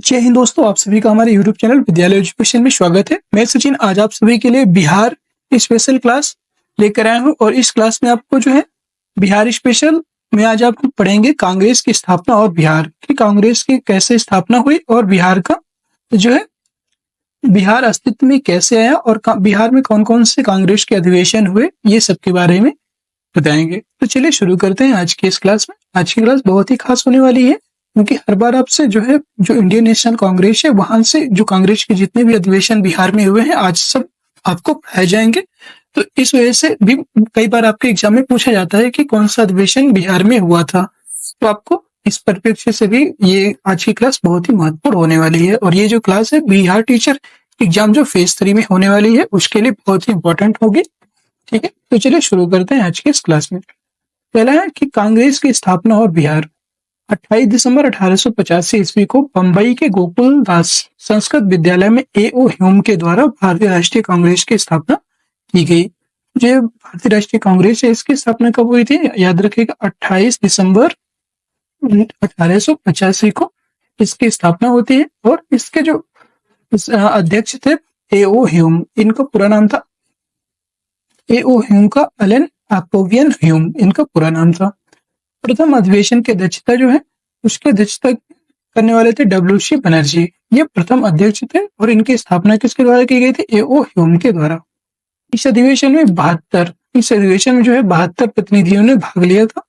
जय हिंद दोस्तों, आप सभी का हमारे यूट्यूब चैनल विद्यालय एजुकेशन में स्वागत है। मैं सचिन आज आप सभी के लिए बिहार स्पेशल क्लास लेकर आया हूं और इस क्लास में आपको जो है बिहार स्पेशल में आज आपको पढ़ेंगे कांग्रेस की स्थापना और बिहार की कांग्रेस की कैसे स्थापना हुई और बिहार का जो है बिहार अस्तित्व में कैसे आया और बिहार में कौन-कौन से कांग्रेस के अधिवेशन हुए, ये सब के बारे में बताएंगे। तो चलिए शुरू करते हैं आज की इस क्लास में। आज की क्लास बहुत ही खास होने वाली है क्योंकि हर बार आपसे जो है जो इंडियन नेशनल कांग्रेस है वहां से जो कांग्रेस के जितने भी अधिवेशन बिहार में हुए हैं आज सब आपको पढ़ाए जाएंगे। तो इस वजह से भी कई बार आपके एग्जाम में पूछा जाता है कि कौन सा अधिवेशन बिहार में हुआ था। तो आपको इस परिप्रेक्ष्य से भी ये आज की क्लास बहुत ही महत्वपूर्ण होने वाली है और ये जो क्लास है बिहार टीचर एग्जाम जो फेज 3 में होने वाली है उसके लिए बहुत ही इंपॉर्टेंट होगी। ठीक है, तो चलिए शुरू करते हैं आज की इस क्लास में। पहला है कि कांग्रेस की स्थापना और बिहार 28 दिसंबर 1885 ईस्वी को बंबई के गोकुल दास संस्कृत विद्यालय में A.O. ह्यूम के द्वारा भारतीय राष्ट्रीय कांग्रेस की स्थापना की गई। जो भारतीय राष्ट्रीय कांग्रेस है इसकी स्थापना कब हुई थी, याद रखिएगा 28 दिसंबर 1885 को इसकी स्थापना होती है और इसके जो अध्यक्ष थे A.O. ह्यूम, इनका पूरा नाम था A.O. ह्यूम का एलन ऑक्टेवियन ह्यूम इनका पूरा नाम था। प्रथम अधिवेशन की अध्यक्षता जो है उसकी अध्यक्षता करने वाले थे W.C. बनर्जी, ये प्रथम अध्यक्ष थे और इनकी स्थापना किसके द्वारा की गई थी, A.O. ह्यूम के द्वारा। इस अधिवेशन में 72 प्रतिनिधियों ने भाग लिया था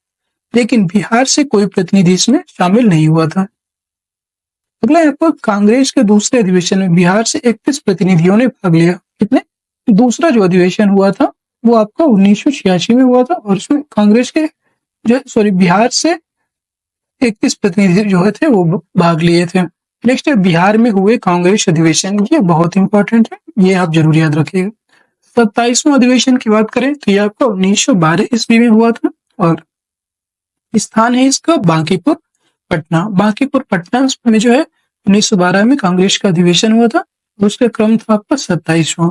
लेकिन बिहार से कोई प्रतिनिधि इसमें शामिल नहीं हुआ था। अगला आपको कांग्रेस के दूसरे अधिवेशन में बिहार से 31 प्रतिनिधियों ने भाग लिया। कितने? दूसरा जो अधिवेशन हुआ था वो आपका 1986 में हुआ था और उसमें कांग्रेस के बिहार से 31 प्रतिनिधि जो थे वो भाग लिए थे। नेक्स्ट है बिहार में हुए कांग्रेस अधिवेशन, ये बहुत इंपॉर्टेंट है, ये आप जरूर याद रखिएगा। 27वां अधिवेशन की बात करें तो ये आपका 1912 ईस्वी में हुआ था और स्थान है इसका बांकीपुर पटना। बांकीपुर पटना में जो है 1912 में कांग्रेस का अधिवेशन हुआ था, उसका क्रम था आपका 27वां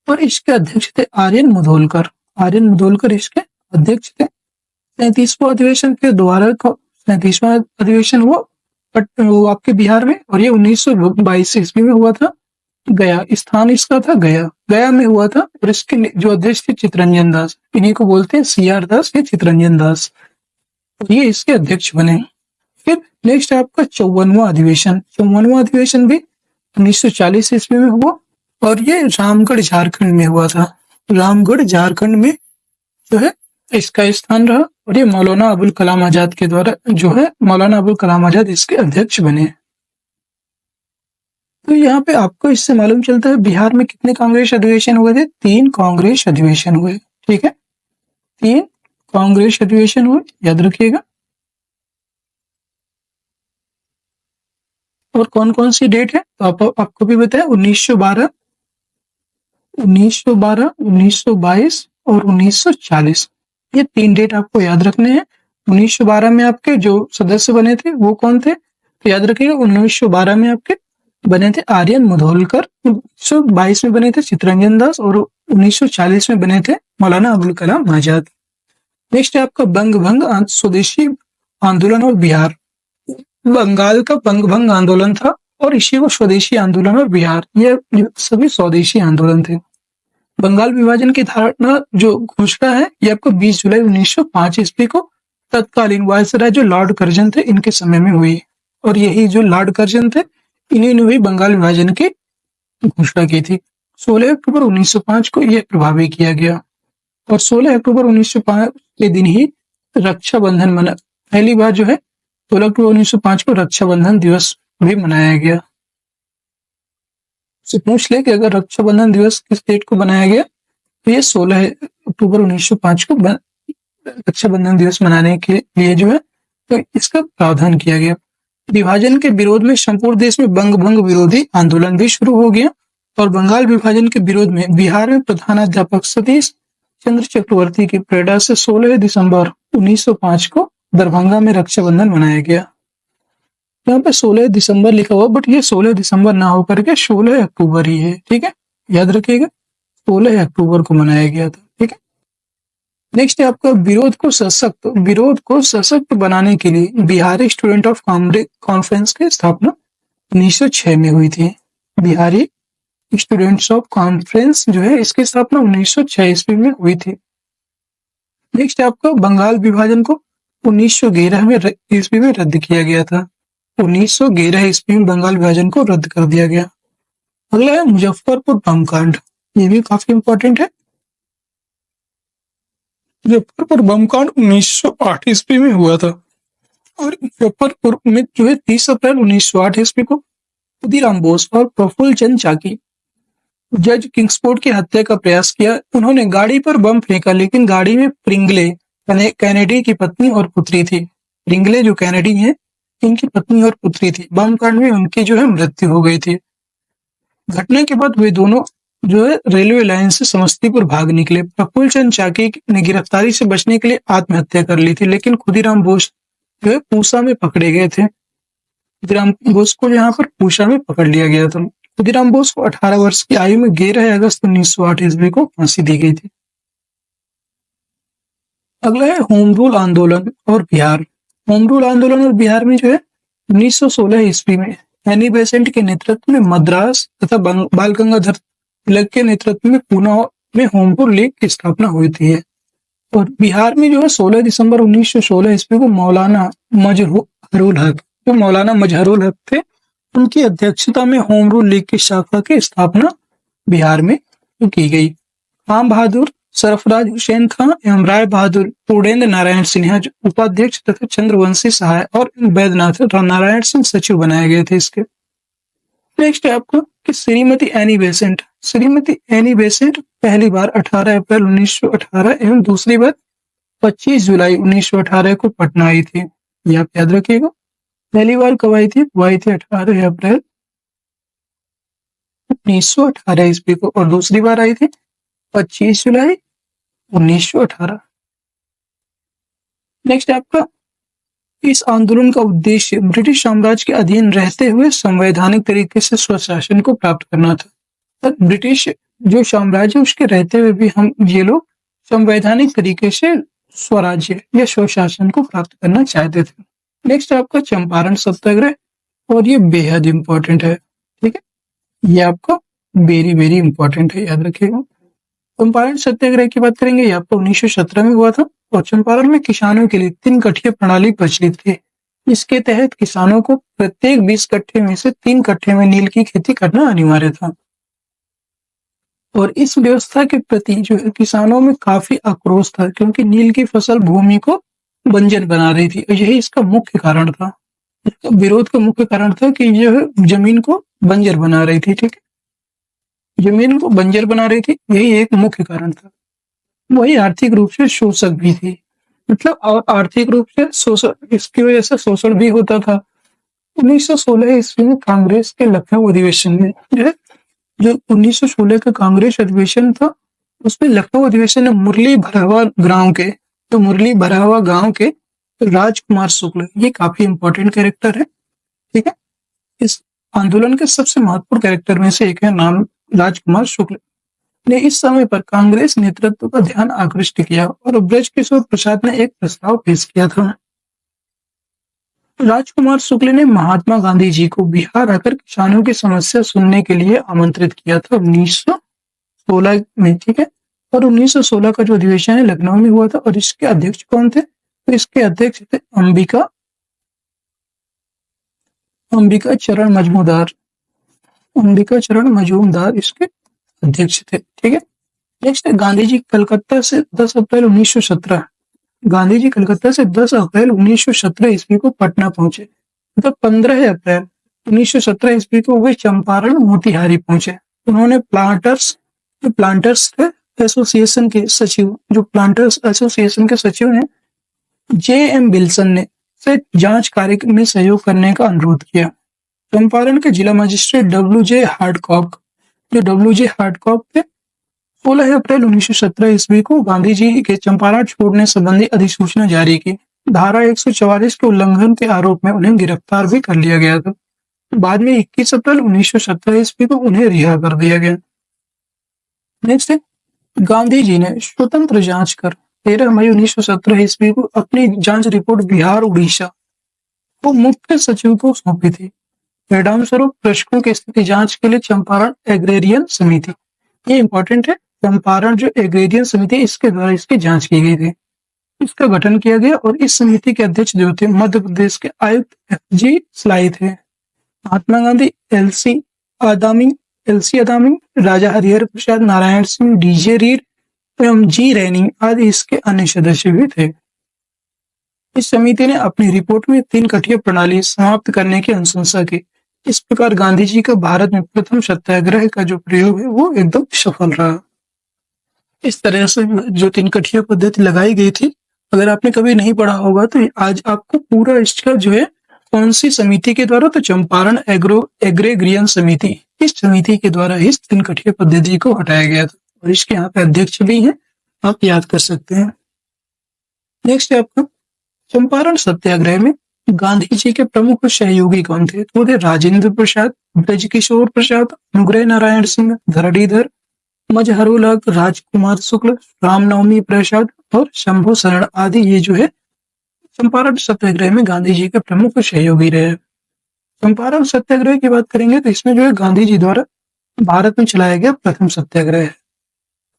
और इसके अध्यक्ष थे आर्यन मुधोलकर इसके अध्यक्ष थे। 37वां अधिवेशन के द्वारा 37वां अधिवेशन हुआ वो आपके बिहार में और ये 1922 ईस्वी में हुआ था। गया, स्थान इसका था गया में हुआ था और इसके जो अध्यक्ष थे चितरंजन दास, इन्हीं को बोलते हैं CR दास या चितरंजन दास, और ये इसके अध्यक्ष बने। फिर नेक्स्ट है आपका 54वां अधिवेशन भी 1940 ईस्वी में हुआ और ये रामगढ़ झारखंड में हुआ था। रामगढ़ झारखंड में जो है इसका स्थान रहा और ये मौलाना अबुल कलाम आजाद के द्वारा जो है मौलाना अबुल कलाम आजाद इसके अध्यक्ष बने। तो यहाँ पे आपको इससे मालूम चलता है बिहार में कितने कांग्रेस अधिवेशन हुए थे, 3 कांग्रेस अधिवेशन हुए। ठीक है, 3 कांग्रेस अधिवेशन हुए, याद रखिएगा। और कौन कौन सी डेट है तो आपको भी बताया 1912, 1922 और 1940, ये 3 डेट आपको याद रखने हैं। 1912 में आपके जो सदस्य बने थे वो कौन थे तो याद रखिएगा 1912 में आपके बने थे आर्यन मुधोलकर, 1922 में बने थे चितरंजन दास और 1940 में बने थे मौलाना अबुल कलाम आजाद। नेक्स्ट है आपका बंग भंग स्वदेशी आंदोलन और बिहार। बंगाल का बंग भंग आंदोलन था और इसी को स्वदेशी आंदोलन और बिहार, ये सभी स्वदेशी आंदोलन थे। बंगाल विभाजन की धारणा जो घोषणा है ये आपको 20 जुलाई 1905 ईस्वी को तत्कालीन वायसराय जो लॉर्ड कर्जन थे इनके समय में हुई और यही जो लॉर्ड कर्जन थे इन्हीं ने भी बंगाल विभाजन की घोषणा की थी। 16 अक्टूबर 1905 को यह प्रभावी किया गया और 16 अक्टूबर 1905 के दिन ही रक्षाबंधन मना, पहली बार जो है 16 अक्टूबर 1905 को रक्षाबंधन दिवस भी मनाया गया। से पूछ ले कि अगर रक्षाबंधन दिवस किस डेट को बनाया गया तो ये 16 अक्टूबर 1905 को रक्षाबंधन दिवस मनाने के लिए जो है तो इसका प्रावधान किया गया। विभाजन के विरोध में संपूर्ण देश में बंग भंग विरोधी आंदोलन भी शुरू हो गया और बंगाल विभाजन के विरोध में बिहार में प्रधानाध्यापक सतीश चंद्र चक्रवर्ती की प्रेरणा से 16 दिसंबर 1905 को दरभंगा में रक्षाबंधन मनाया गया। यहाँ पे 16 दिसंबर लिखा हुआ बट ये 16 दिसंबर ना होकर के 16 अक्टूबर ही है। ठीक है, याद रखिएगा 16 अक्टूबर को मनाया गया था। ठीक है, नेक्स्ट है आपका विरोध को सशक्त बनाने के लिए बिहारी स्टूडेंट ऑफ कॉन्फ्रेंस की स्थापना 1906 में हुई थी। बिहारी स्टूडेंट्स ऑफ कॉन्फ्रेंस जो है इसकी स्थापना 1906 ईस्वी में हुई थी। नेक्स्ट आपका बंगाल विभाजन को 1911 में ईस्वी में रद्द किया गया था। 1911 ईस्वी में बंगाल विभाजन को रद्द कर दिया गया। अगला है मुजफ्फरपुर बम कांड, ये भी काफी इंपॉर्टेंट है। मुजफ्फरपुर बम कांड 1908 ईस्वी में हुआ था और मुजफ्फरपुर में जो है 30 अप्रैल 1908 ईस्वी को खुदीराम बोस और प्रफुल्ल चंद्र चाकी जज किंग्सफोर्ड की हत्या का प्रयास किया। उन्होंने गाड़ी पर बम फेंका, लेकिन गाड़ी में प्रिंगले कैनेडी की पत्नी और पुत्री थी। प्रिंगले जो कैनेडी है, इनकी पत्नी और पुत्री थी। बम कांड में उनकी जो है मृत्यु हो गई थी। घटना के बाद वे दोनों जो है रेलवे लाइन से समस्तीपुर भाग निकले। प्रफुल्ल चंद्र चाकी ने गिरफ्तारी से बचने के लिए आत्महत्या कर ली थी, लेकिन खुदीराम बोस जो है पूसा में पकड़े गए थे। खुदीराम बोस को यहाँ पर पूसा में पकड़ लिया गया था। खुदीराम बोस को 18 वर्ष की आयु में 11 अगस्त 1908 ईस्वी को फांसी दी गई थी। अगला है होम रूल आंदोलन और बिहार। होम रूल आंदोलन और बिहार में जो है 1916 ईस्वी में एनी बेसेंट के नेतृत्व में मद्रास तथा बाल गंगाधर तिलक के नेतृत्व में पूना में होम रूल लीग की स्थापना हुई थी। और बिहार में जो है 16 दिसंबर 1916 ईस्वी को मौलाना मजहरूल हक, जो मौलाना मजहरूल हक थे, उनकी अध्यक्षता में होम रूल लीग की शाखा की स्थापना बिहार में की गई। राम बहादुर सरफराज हुसैन खां एवं राय बहादुर पूर्णेंद्र नारायण सिन्हा उपाध्यक्ष तथा चंद्रवंशी सहाय और वैद्यनाथ नारायण सिंह सचिव बनाए गए थे इसके। नेक्स्ट है आपको कि Shrimati Annie Besant. Shrimati Annie Besant पहली बार 18 अप्रैल 1918 एवं दूसरी बार 25 जुलाई 1918 को पटना आई थी। ये आप याद रखिएगा। पहली बार कब आई थी? वो आई थी 18 अप्रैल 1918 ईस्वी को और दूसरी बार आई थी 25 जुलाई 1918। नेक्स्ट आपका इस आंदोलन का उद्देश्य ब्रिटिश साम्राज्य के अधीन रहते हुए संवैधानिक तरीके से स्वशासन को प्राप्त करना था। ब्रिटिश जो साम्राज्य उसके रहते हुए भी हम ये लोग संवैधानिक तरीके से स्वराज्य या स्वशासन को प्राप्त करना चाहते थे। नेक्स्ट आपका चंपारण सत्याग्रह, और ये बेहद इंपॉर्टेंट है। ठीक है, ये आपका वेरी वेरी इंपॉर्टेंट है, याद रखिएगा। चंपारण सत्याग्रह की बात करेंगे, ये आपका 1917 में हुआ था और चंपारण में किसानों के लिए 3 कट्ठे प्रणाली प्रचलित थी। इसके तहत किसानों को प्रत्येक 20 कट्ठे में से 3 कट्ठे में नील की खेती करना अनिवार्य था। और इस व्यवस्था के प्रति जो है किसानों में काफी आक्रोश था, क्योंकि नील की फसल भूमि को बंजर बना रही थी और यही इसका मुख्य कारण था। इसका विरोध का मुख्य कारण था कि यह जमीन को बंजर बना रही थी। ठीक है, जमीन को बंजर बना रही थी, यही एक मुख्य कारण था। वही आर्थिक रूप से शोषक भी थी, मतलब और आर्थिक रूप से शोषण, इसकी वजह से शोषण भी होता था। 1916 ईस्वी में कांग्रेस के लखनऊ अधिवेशन में जो 1916 का कांग्रेस अधिवेशन था, उसमें लखनऊ अधिवेशन में मुरली भरावा गांव के राजकुमार शुक्ल, ये काफी इंपॉर्टेंट कैरेक्टर है। ठीक है, इस आंदोलन के सबसे महत्वपूर्ण कैरेक्टर में से एक है, नाम राजकुमार शुक्ल ने इस समय पर कांग्रेस नेतृत्व का ध्यान आकृष्ट किया और ब्रजकिशोर प्रसाद ने एक प्रस्ताव पेश किया था। राजकुमार शुक्ल ने महात्मा गांधी जी को बिहार आकर किसानों की समस्या सुनने के लिए आमंत्रित किया था 1916 में। ठीक है, और 1916 का जो अधिवेशन है लखनऊ में हुआ था और इसके अध्यक्ष कौन थे? तो इसके अध्यक्ष थे अंबिका चरण मजूमदार इसके अध्यक्ष थे। ठीक है, नेक्स्ट है गांधी जी कलकत्ता से 10 अप्रैल 1917 गांधी जी कलकत्ता से 10 अप्रैल 1917 ईस्वी को पटना पहुंचे, मतलब 15 अप्रैल 1917 ईस्वी को वे चंपारण मोतिहारी पहुंचे। उन्होंने प्लांटर्स एसोसिएशन के सचिव ने J.M. विल्सन ने से जांच कार्य में सहयोग करने का अनुरोध किया। चंपारण के जिला मजिस्ट्रेट W.J. हार्डकॉक थे 16 अप्रैल 1917 ईस्वी को गांधी जी के चंपारण छोड़ने संबंधी अधिसूचना जारी की। धारा 144 के उल्लंघन के आरोप में उन्हें गिरफ्तार भी कर लिया गया था। बाद में 21 अप्रैल 1917 ईस्वी को उन्हें रिहा कर दिया गया। नेक्स्ट है गांधी जी ने स्वतंत्र जांच कर 13 मई 1917 ईस्वी को अपनी जांच रिपोर्ट बिहार उड़ीसा को मुख्य सचिव को सौंपी थी। परिणाम स्वरूप कृषकों की स्थिति जांच के लिए चंपारण एग्रेरियन समिति, ये इंपॉर्टेंट है, चंपारण जो एग्रेरियन समिति इसके द्वारा इसकी जांच की गई थी, इसका गठन किया गया और इस समिति के अध्यक्ष जो थे मध्य प्रदेश के आयुक्त FG स्लाई थे। महात्मा गांधी, एलसी अदामी, राजा हरिहर प्रसाद, नारायण सिंह, DJ रीड एवं G रैनी आदि इसके अन्य सदस्य भी थे। इस समिति ने अपनी रिपोर्ट में 3 कठिया प्रणाली समाप्त करने की अनुशंसा की। इस प्रकार गांधी जी का भारत में प्रथम सत्याग्रह का जो प्रयोग है वो एकदम सफल रहा। इस तरह से जो 3 कठिया पद्धति लगाई गई थी, अगर आपने कभी नहीं पढ़ा होगा तो आज आपको पूरा इसका जो है कौन सी समिति के द्वारा, तो चंपारण एग्रेग्रियन समिति, इस समिति के द्वारा इस 3 कठिया पद्धति को हटाया गया था और इसके यहाँ पे अध्यक्ष भी हैं, आप याद कर सकते हैं। नेक्स्ट है आपका चंपारण सत्याग्रह में गांधी जी के प्रमुख सहयोगी कौन थे? तो थे राजेंद्र प्रसाद, ब्रजकिशोर प्रसाद, अनुग्रह नारायण सिंह, धरणीधर, मजहरूलक, राजकुमार शुक्ल, रामनवमी प्रसाद और शंभू शरण आदि ये जो है चंपारण सत्याग्रह में गांधी जी के प्रमुख सहयोगी रहे। चंपारण सत्याग्रह की बात करेंगे तो इसमें जो है गांधी जी द्वारा भारत में चलाया गया प्रथम सत्याग्रह है।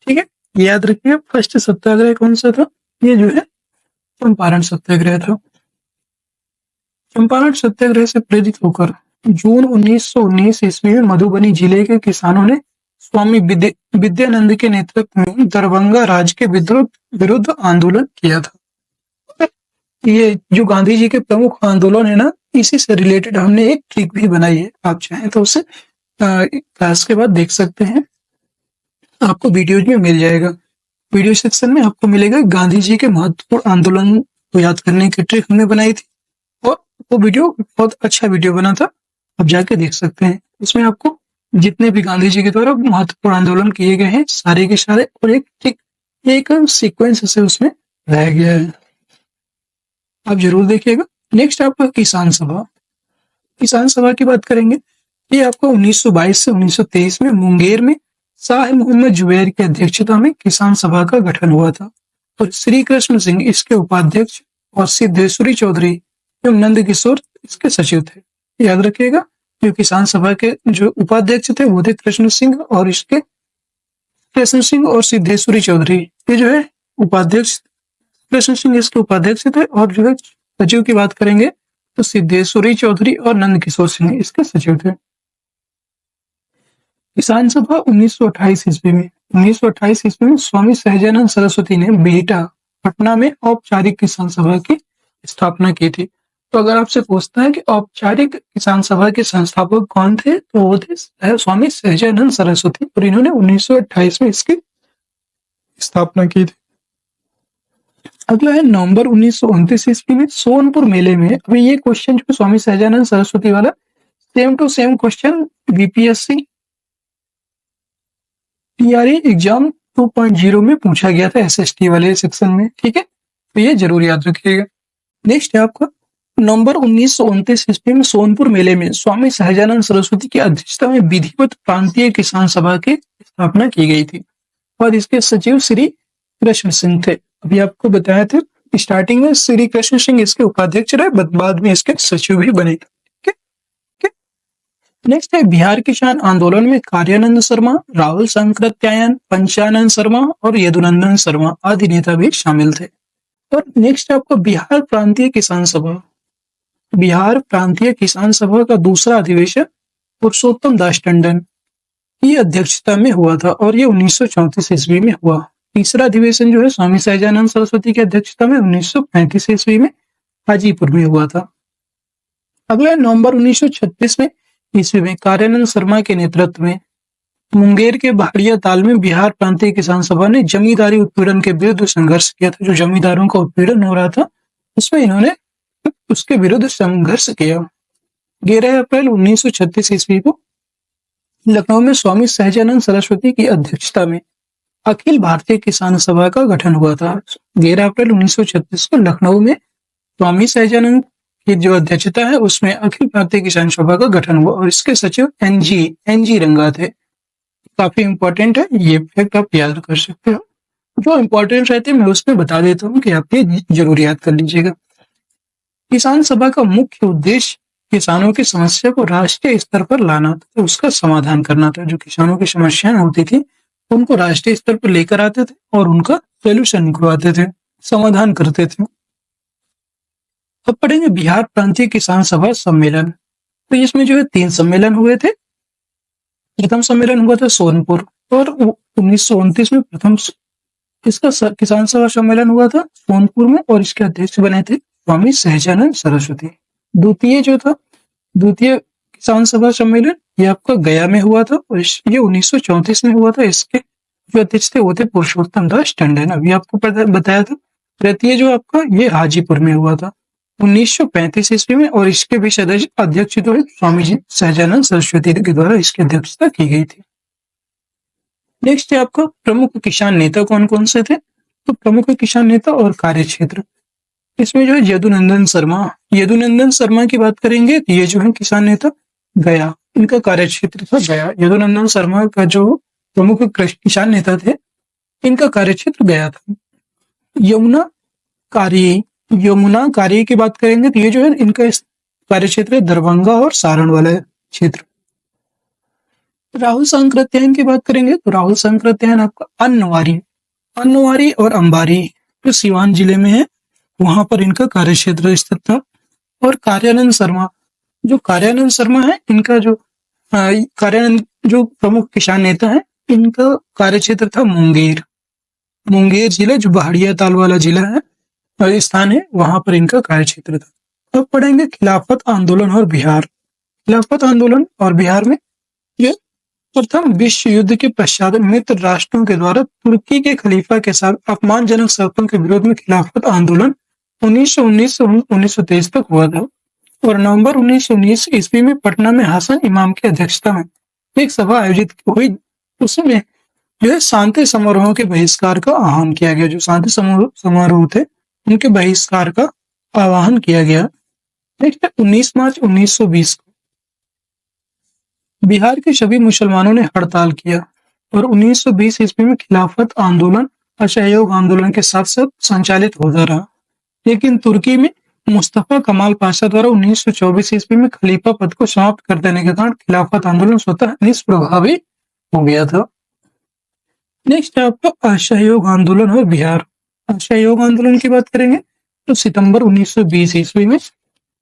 ठीक है, याद रखिए फर्स्ट सत्याग्रह कौन सा था? ये जो है चंपारण सत्याग्रह था। चंपारण सत्याग्रह से प्रेरित होकर जून 1919 ईस्वी में मधुबनी जिले के किसानों ने स्वामी विद्यानंद के नेतृत्व में दरभंगा राज के विरुद्ध आंदोलन किया था। ये जो गांधी जी के प्रमुख आंदोलन है ना, इसी से रिलेटेड हमने एक ट्रिक भी बनाई है, आप चाहें तो उसे क्लास के बाद देख सकते हैं, आपको वीडियोज में मिल जाएगा। वीडियो सेक्शन में आपको मिलेगा गांधी जी के महत्वपूर्ण आंदोलन को याद करने की ट्रिक हमने बनाई थी और वो वीडियो बहुत अच्छा वीडियो बना था, आप जाके देख सकते हैं। इसमें आपको जितने भी गांधी जी के द्वारा महत्वपूर्ण आंदोलन किए गए हैं सारे के सारे और एक सीक्वेंस से उसमें लाया गया है, आप जरूर देखिएगा। नेक्स्ट आपका किसान सभा। किसान सभा की बात करेंगे, ये आपको 1922 से 1923 में मुंगेर में शाह मोहम्मद जुबैर की अध्यक्षता में किसान सभा का गठन हुआ था और श्री कृष्ण सिंह इसके उपाध्यक्ष और सिद्धेश्वरी चौधरी एवं नंद किशोर इसके सचिव थे। याद रखिएगा, जो किसान सभा के जो उपाध्यक्ष थे वो थे कृष्ण सिंह और सिद्धेश्वरी चौधरी, ये जो है उपाध्यक्ष, कृष्ण सिंह इसके उपाध्यक्ष थे और जो है सचिव की बात करेंगे तो सिद्धेश्वरी चौधरी और नंद किशोर सिंह इसके सचिव थे। किसान सभा 1928 ईस्वी में स्वामी सहजानंद सरस्वती ने बिहटा पटना में औपचारिक किसान सभा की स्थापना की थी। तो अगर आपसे पूछता है कि औपचारिक किसान सभा के संस्थापक कौन थे, तो वो थे स्वामी सहजानंद सरस्वती और इन्होंने 1928 में इसकी स्थापना की थी। अगला है नवंबर 1929 ईस्वी में सोनपुर मेले में, अभी ये क्वेश्चन जो स्वामी सहजानंद सरस्वती वाला same to same question BPSC TRE exam 2.0 में पूछा गया था SST वाले सेक्शन में। ठीक है, तो ये जरूर याद रखिएगा। नेक्स्ट है आपका नवंबर 1929 ईस्वी में सोनपुर मेले में स्वामी सहजानंद सरस्वती की अध्यक्षता में विधिवत प्रांतीय किसान सभा की स्थापना की गई थी और इसके सचिव श्री कृष्ण सिंह थे। अभी आपको बताया था स्टार्टिंग में श्री कृष्ण सिंह इसके उपाध्यक्ष रहे, बाद में इसके सचिव भी बने। नेक्स्ट है बिहार किसान आंदोलन में कार्यानंद शर्मा, राहुल शंकरत्यायन, पंचानंद शर्मा और यदुनंदन शर्मा आदि नेता भी शामिल थे। और नेक्स्ट है आपको बिहार प्रांतीय किसान सभा। बिहार प्रांतीय किसान सभा का दूसरा अधिवेशन पुरुषोत्तम दास टंडन की अध्यक्षता में हुआ था और ये 1934 ईस्वी में हुआ। तीसरा अधिवेशन जो है स्वामी सहजानंद सरस्वती की अध्यक्षता में 1935 ईस्वी में हाजीपुर में हुआ था। अगला नवंबर 1936 में ईस्वी में कार्यानंद शर्मा के नेतृत्व में मुंगेर के भाड़िया ताल में बिहार प्रांतीय किसान सभा ने जमींदारी उत्पीड़न के विरुद्ध संघर्ष किया था। जो जमींदारों का उत्पीड़न हो रहा था उसमें इन्होंने उसके विरुद्ध संघर्ष किया। 11 अप्रैल 1936 ईस्वी को लखनऊ में स्वामी सहजानंद सरस्वती की अध्यक्षता में अखिल भारतीय किसान सभा का गठन हुआ था। 11 अप्रैल 1936 को लखनऊ में स्वामी सहजानंद की जो अध्यक्षता है उसमें अखिल भारतीय किसान सभा का गठन हुआ और इसके सचिव NG रंगा थे। काफी इंपॉर्टेंट है, ये फैक्ट आप याद कर सकते हो। जो इंपॉर्टेंट रहते हैं मैं उसमें बता देता हूँ कि आप ये जरूर याद कर लीजिएगा। किसान सभा का मुख्य उद्देश्य किसानों की समस्या को राष्ट्रीय स्तर पर लाना था, उसका समाधान करना था। जो किसानों की समस्याएं होती थी उनको राष्ट्रीय स्तर पर लेकर आते थे और उनका सोल्यूशन निकलवाते थे, समाधान करते थे। अब पढ़ेंगे बिहार प्रांतीय किसान सभा सम्मेलन। तो इसमें जो है 3 सम्मेलन हुए थे। प्रथम सम्मेलन हुआ था सोनपुर और 1929 में इसका किसान सभा सम्मेलन हुआ था सोनपुर में और इसके अध्यक्ष बने थे स्वामी सहजानंद सरस्वती। द्वितीय किसान सभा सम्मेलन ये आपका गया में हुआ था और ये 1934 में हुआ था। इसके जो अध्यक्ष थे वो थे पुरुषोत्तम दास टंडन, अभी आपको बताया था। तृतीय जो आपका ये हाजीपुर में हुआ था 1935 ईस्वी में और इसके भी अध्यक्ष जो है स्वामी जी सहजानंद सरस्वती के द्वारा इसकी अध्यक्षता की गई थी। नेक्स्ट है आपका प्रमुख किसान नेता कौन कौन से थे। तो प्रमुख किसान नेता और कार्यक्षेत्र, इसमें जो है यदुनंदन शर्मा की बात करेंगे तो ये जो है किसान नेता गया, इनका कार्यक्षेत्र था गया। यदुनंदन शर्मा का जो प्रमुख किसान नेता थे इनका कार्यक्षेत्र गया था। यमुना कार्य की बात करेंगे तो ये जो है इनका कार्यक्षेत्र है दरभंगा और सारण वाला क्षेत्र। राहुल सांकृत्यायन की बात करेंगे तो राहुल सांकृत्यायन आपका अन्नवारी और अंबारी जो सिवान जिले में है वहां पर इनका कार्यक्षेत्र स्थित था। और कार्यानंद शर्मा है इनका जो प्रमुख किसान नेता है इनका कार्यक्षेत्र था मुंगेर जिला जो पहाड़िया ताल वाला जिला है स्थान है, वहां पर इनका कार्यक्षेत्र था। अब पढ़ेंगे खिलाफत आंदोलन और बिहार में ये प्रथम विश्व युद्ध के पश्चात मित्र राष्ट्रों के द्वारा तुर्की के खलीफा के साथ अपमानजनक शर्तों के विरोध में खिलाफत आंदोलन 1919 से 1923 तक हुआ था। और नवंबर 1919 ईस्वी में पटना में हसन इमाम की अध्यक्षता में एक सभा आयोजित हुई। उसमें जो है शांति समारोहों के बहिष्कार का आह्वान किया गया। जो शांति समारोह थे उनके बहिष्कार का आह्वान किया गया। नेक्स्ट 19 मार्च 1920 को बिहार के सभी मुसलमानों ने हड़ताल किया और 1920 ईस्वी में खिलाफत आंदोलन असहयोग आंदोलन के साथ साथ संचालित होता रहा। लेकिन तुर्की में मुस्तफा कमाल पाशा द्वारा 1924 ईस्वी में खलीफा पद को समाप्त कर देने के कारण खिलाफत आंदोलन स्वतः निष्प्रभावी हो गया था। नेक्स्ट है आपका असहयोग आंदोलन और बिहार। असहयोग आंदोलन की बात करेंगे तो सितंबर 1920 ईस्वी में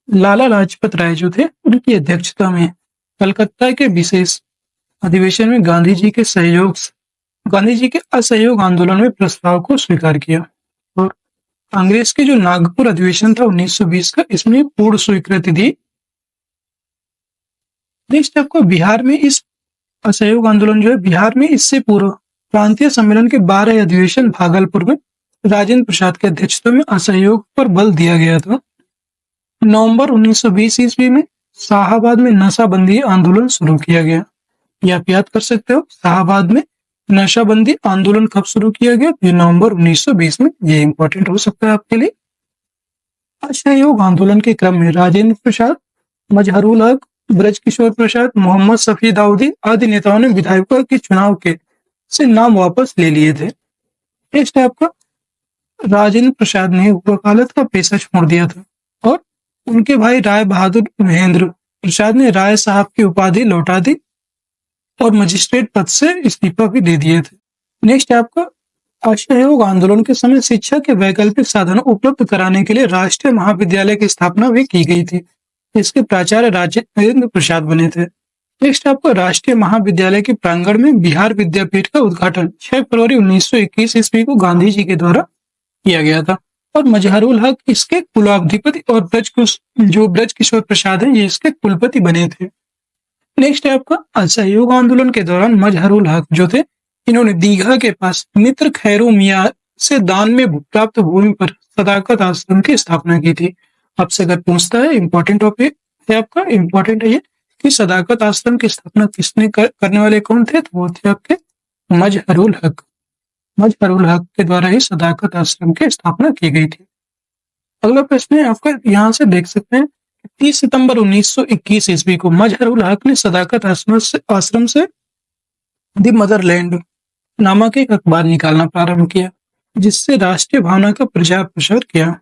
लाला लाजपत राय जो थे उनकी अध्यक्षता में कलकत्ता के विशेष अधिवेशन में गांधी जी के असहयोग आंदोलन में प्रस्ताव को स्वीकार किया। और कांग्रेस के जो नागपुर अधिवेशन था 1920 का इसमें पूर्ण स्वीकृति दी। नेक्स्ट आपको बिहार में इस असहयोग आंदोलन जो है बिहार में इससे पूर्व प्रांतीय सम्मेलन के 12 अधिवेशन भागलपुर में राजेंद्र प्रसाद की अध्यक्षता में असहयोग पर बल दिया गया था। नवंबर 1920 ईस्वी में शाहाबाद में नशाबंदी आंदोलन शुरू किया गया। ये आप याद कर सकते हो, शाहाबाद में नशाबंदी आंदोलन कब शुरू किया गया? ये नवंबर 1920 में। ये इंपॉर्टेंट हो सकता है आपके लिए। असहयोग आंदोलन के क्रम में राजेंद्र प्रसाद, मजहरुल हक, ब्रजकिशोर प्रसाद, मोहम्मद शफी दाऊदी आदि नेताओं ने विधायकों के चुनाव के से नाम वापस ले लिए थे। नेक्स्ट है आपका राजेंद्र प्रसाद ने वकालत का पेशा छोड़ दिया था और उनके भाई राय बहादुर महेंद्र प्रसाद ने राय साहब की उपाधि लौटा दी और मजिस्ट्रेट पद से इस्तीफा भी दे दिए थे। नेक्स्ट है आपका असहयोग आंदोलन के समय शिक्षा के वैकल्पिक साधनों उपलब्ध कराने के लिए राष्ट्रीय महाविद्यालय की स्थापना भी की गई थी। इसके प्राचार्य राजेंद्र प्रसाद बने थे। नेक्स्ट आपको राष्ट्रीय महाविद्यालय के प्रांगण में बिहार विद्यापीठ का उद्घाटन 6 फरवरी 1921 ईस्वी को गांधी जी के द्वारा किया गया था और मजहरुल हक इसके कुलाधिपति और ब्रजकिशोर प्रसाद है ये इसके कुलपति बने थे। नेक्स्ट है आपका असहयोग आंदोलन के दौरान मजहरुल हक जो थे इन्होंने दीघा के पास मित्र खैरू मियां से दान में प्राप्त भूमि पर सदाकत आश्रम की स्थापना की थी। आपसे अगर पूछता है इंपॉर्टेंट टॉपिक है आपका, इंपॉर्टेंट है ये कि सदाकत आश्रम की स्थापना किसने करने वाले कौन थे? तो वो थे आपके मजहरुल हक के द्वारा ही सदाकत आश्रम की स्थापना की गई थी। अगला प्रश्न है आपका, यहाँ से देख सकते हैं 30 सितंबर 1921 ईस्वी को मजहरुल हक ने सदाकत आश्रम से द मदरलैंड नामक एक अखबार निकालना प्रारंभ किया जिससे राष्ट्रीय भावना का प्रचार प्रसार किया।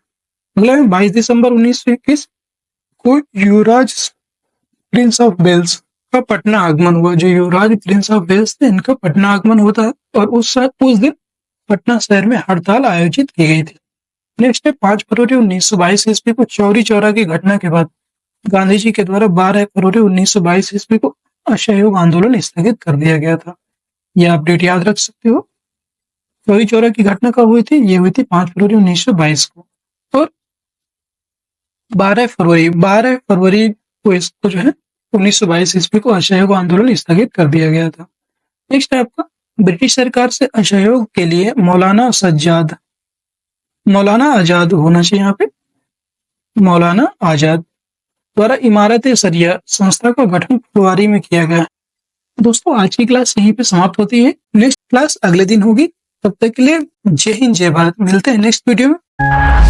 अगला है 22 दिसंबर 1921 को युवराज प्रिंस ऑफ वेल्स का पटना आगमन हुआ। जो युवराज प्रिंस ऑफ वेल्स थे, इनका पटना आगमन होता है और उस दिन पटना शहर में हड़ताल आयोजित की गई थी। नेक्स्ट है 5 फरवरी 1922 ईस्वी को चौरी चौरा की घटना के बाद गांधी जी के द्वारा 12 फरवरी 1922 ईस्वी को असहयोग आंदोलन स्थगित कर दिया गया था। यह अपडेट याद रख सकते हो। चौरी चौरा की घटना कब हुई थी? ये हुई थी 5 फरवरी 1922 को। और 12 फरवरी को इसको जो है 1922 ईस्वी को असहयोग आंदोलन स्थगित कर दिया गया था। नेक्स्ट है आपका ब्रिटिश सरकार से असहयोग के लिए मौलाना आजाद होना चाहिए यहाँ पे, मौलाना आजाद द्वारा इमारत सरिया संस्था का गठन फरवरी में किया गया। दोस्तों आज की क्लास यहीं पे समाप्त होती है। नेक्स्ट क्लास अगले दिन होगी। तब तक के लिए जय हिंद जय भारत। मिलते हैं नेक्स्ट वीडियो में।